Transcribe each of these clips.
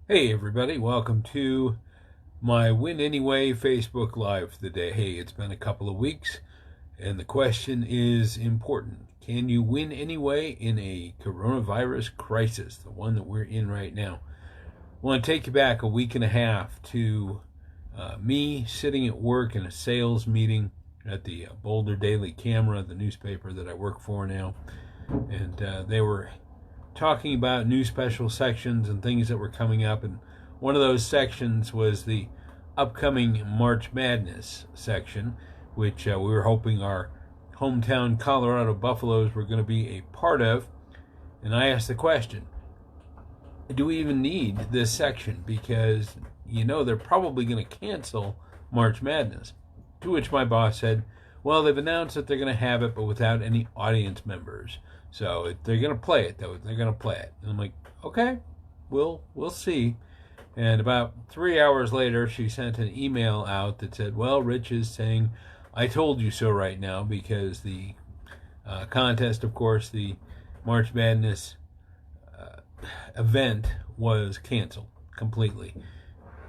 Hey everybody, welcome to my WinAnyway Facebook Live today. Hey, it's been a couple of weeks and the question is important. Can you win anyway in a coronavirus crisis, the one that we're in right now? I want to take you back a week and a half to me sitting at work in a sales meeting at the Boulder Daily Camera, the newspaper that I work for now. And they were talking about new special sections and things that were coming up, and one of those sections was the upcoming March Madness section, which we were hoping our hometown Colorado Buffaloes were going to be a part of. And I asked the question, do we even need this section? Because they're probably going to cancel March Madness. To which my boss said, well, they've announced that they're going to have it, but without any audience members. So they're going to play it, though. They're going to play it. And I'm like, okay, we'll see. And about 3 hours later, she sent an email out that said, well, Rich is saying, I told you so right now, because the contest, of course, the March Madness event was canceled completely.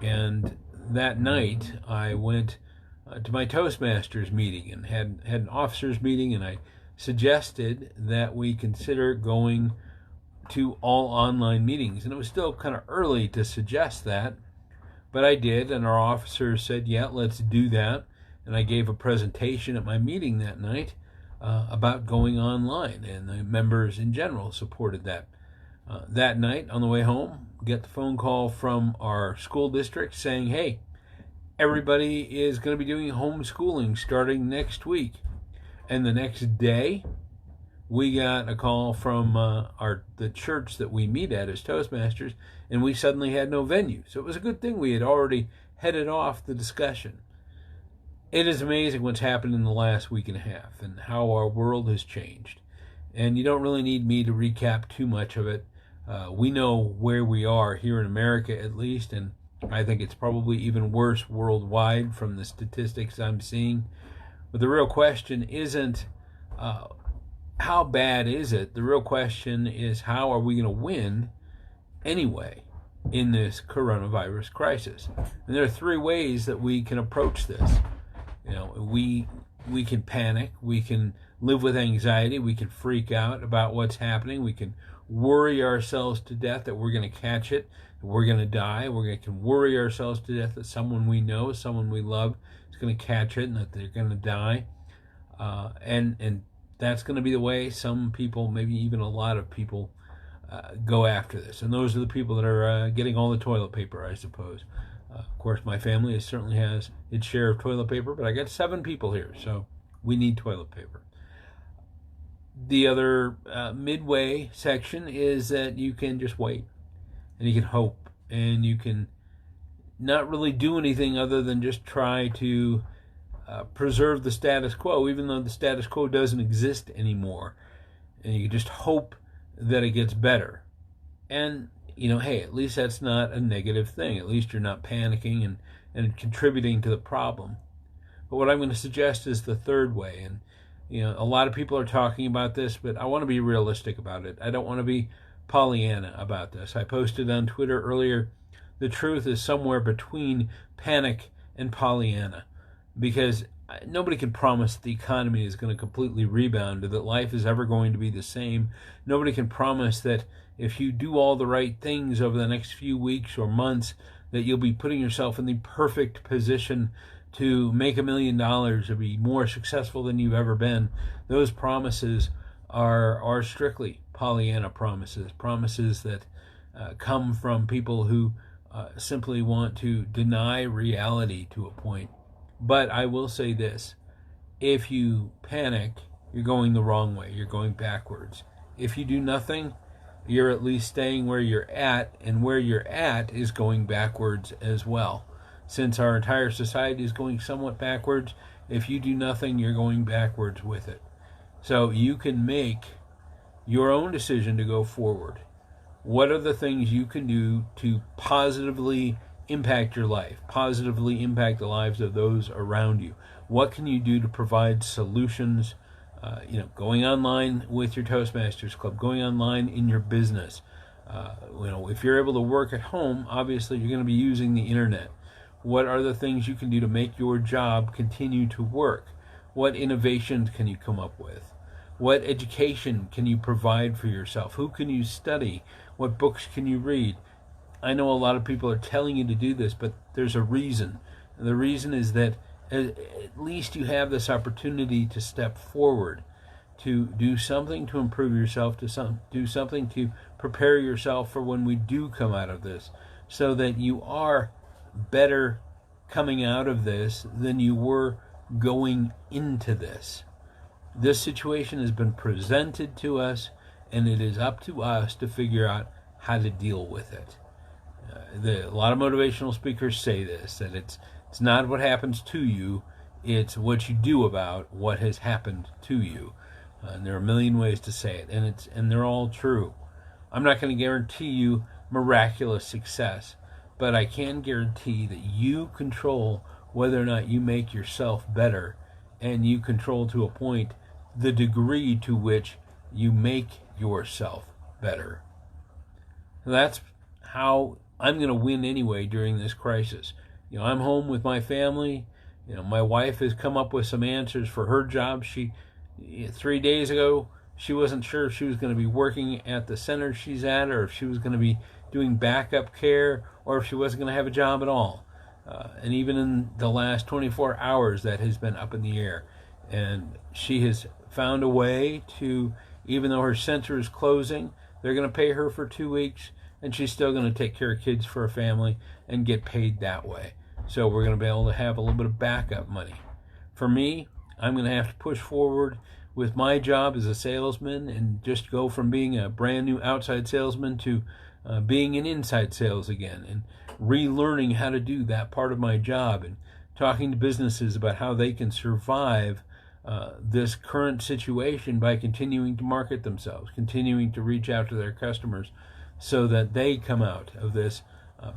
And that night, I went to my Toastmasters meeting and had an officers meeting, and I suggested that we consider going to all online meetings. And it was still kind of early to suggest that, but I did, and our officers said, yeah, let's do that. And I gave a presentation at my meeting that night about going online, and the members in general supported that. That night, on the way home, get the phone call from our school district saying, hey, everybody is going to be doing homeschooling starting next week. And the next day, we got a call from the church that we meet at as Toastmasters, and we suddenly had no venue. So it was a good thing we had already headed off the discussion. It is amazing what's happened in the last week and a half and how our world has changed. And you don't really need me to recap too much of it. We know where we are here in America, at least, and I think it's probably even worse worldwide from the statistics I'm seeing. But the real question isn't how bad is it? The real question is, how are we going to win anyway in this coronavirus crisis? And there are three ways that we can approach this. We can panic, we can live with anxiety, we can freak out about what's happening, we can worry ourselves to death that we're going to catch it, that we're going to die, we can worry ourselves to death that someone we know, someone we love is going to catch it and that they're going to die. And that's going to be the way some people, maybe even a lot of people, go after this. And those are the people that are getting all the toilet paper, I suppose. Of course, my family certainly has its share of toilet paper, but I got 7 people here, so we need toilet paper. The other midway section is that you can just wait, and you can hope, and you can not really do anything other than just try to preserve the status quo, even though the status quo doesn't exist anymore. And you just hope that it gets better. And, hey, at least that's not a negative thing. At least you're not panicking and contributing to the problem. But what I'm going to suggest is the third way. And, a lot of people are talking about this, but I want to be realistic about it. I don't want to be Pollyanna about this. I posted on Twitter earlier, the truth is somewhere between panic and Pollyanna, because nobody can promise the economy is going to completely rebound or that life is ever going to be the same. Nobody can promise that if you do all the right things over the next few weeks or months, that you'll be putting yourself in the perfect position to make $1 million or be more successful than you've ever been. Those promises are strictly Pollyanna promises that come from people who simply want to deny reality to a point. But I will say this, if you panic, you're going the wrong way. You're going backwards. If you do nothing, you're at least staying where you're at, and where you're at is going backwards as well. Since our entire society is going somewhat backwards, if you do nothing, you're going backwards with it. So you can make your own decision to go forward. What are the things you can do to positively impact your life, positively impact the lives of those around you? What can you do to provide solutions? Going online with your Toastmasters Club, going online in your business, If you're able to work at home, obviously you're going to be using the internet. What are the things you can do to make your job continue to work? What innovations can you come up with? What education can you provide for yourself? Who can you study? What books can you read? I know a lot of people are telling you to do this, but there's a reason. And the reason is that at least you have this opportunity to step forward, to do something to improve yourself, to do something to prepare yourself for when we do come out of this, so that you are better coming out of this than you were going into this. This situation has been presented to us, and it is up to us to figure out how to deal with it. A lot of motivational speakers say this, that it's not what happens to you, it's what you do about what has happened to you. And there are a million ways to say it, and they're all true. I'm not going to guarantee you miraculous success, but I can guarantee that you control whether or not you make yourself better, and you control to a point the degree to which you make yourself better. That's how I'm going to win anyway during this crisis. I'm home with my family. My wife has come up with some answers for her job. 3 days ago, she wasn't sure if she was going to be working at the center she's at, or if she was going to be doing backup care, or if she wasn't going to have a job at all. And even in the last 24 hours, that has been up in the air. And she has found a way to, even though her center is closing, they're going to pay her for 2 weeks, and she's still going to take care of kids for her family and get paid that way. So we're going to be able to have a little bit of backup money. For me, I'm going to have to push forward with my job as a salesman and just go from being a brand new outside salesman to being in inside sales again, and relearning how to do that part of my job, and talking to businesses about how they can survive this current situation by continuing to market themselves, continuing to reach out to their customers so that they come out of this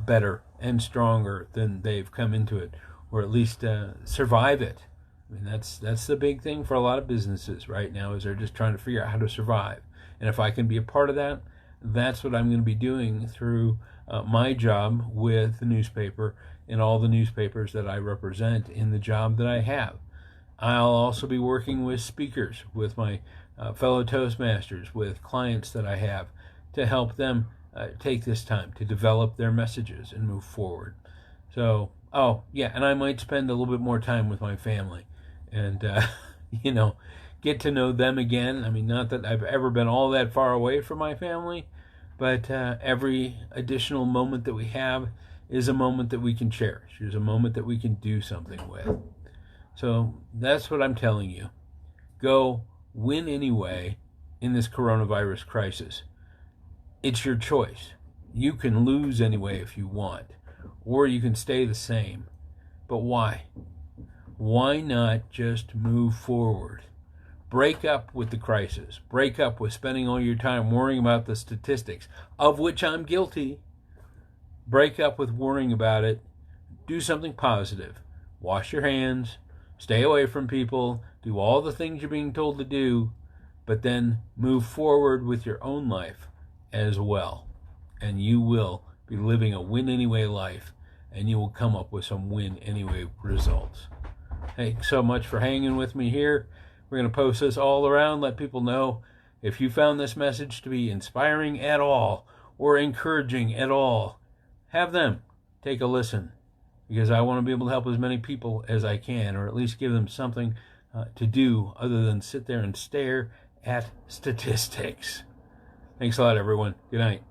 better and stronger than they've come into it, or at least survive it. I mean, that's the big thing for a lot of businesses right now, is they're just trying to figure out how to survive. And if I can be a part of that, that's what I'm going to be doing through my job with the newspaper and all the newspapers that I represent in the job that I have. I'll also be working with speakers, with my fellow Toastmasters, with clients that I have, to help them take this time to develop their messages and move forward. So, and I might spend a little bit more time with my family and, get to know them again. I mean, not that I've ever been all that far away from my family, but every additional moment that we have is a moment that we can cherish, is a moment that we can do something with. So that's what I'm telling you. Go win anyway in this coronavirus crisis. It's your choice. You can lose anyway if you want, or you can stay the same. But why? Why not just move forward? Break up with the crisis. Break up with spending all your time worrying about the statistics, of which I'm guilty. Break up with worrying about it. Do something positive. Wash your hands. Stay away from people. Do all the things you're being told to do, but then move forward with your own life as well. And you will be living a win anyway life, and you will come up with some win anyway results. Thanks so much for hanging with me here. We're going to post this all around, let people know if you found this message to be inspiring at all or encouraging at all. Have them take a listen, because I want to be able to help as many people as I can, or at least give them something to do other than sit there and stare at statistics. Thanks a lot, everyone. Good night.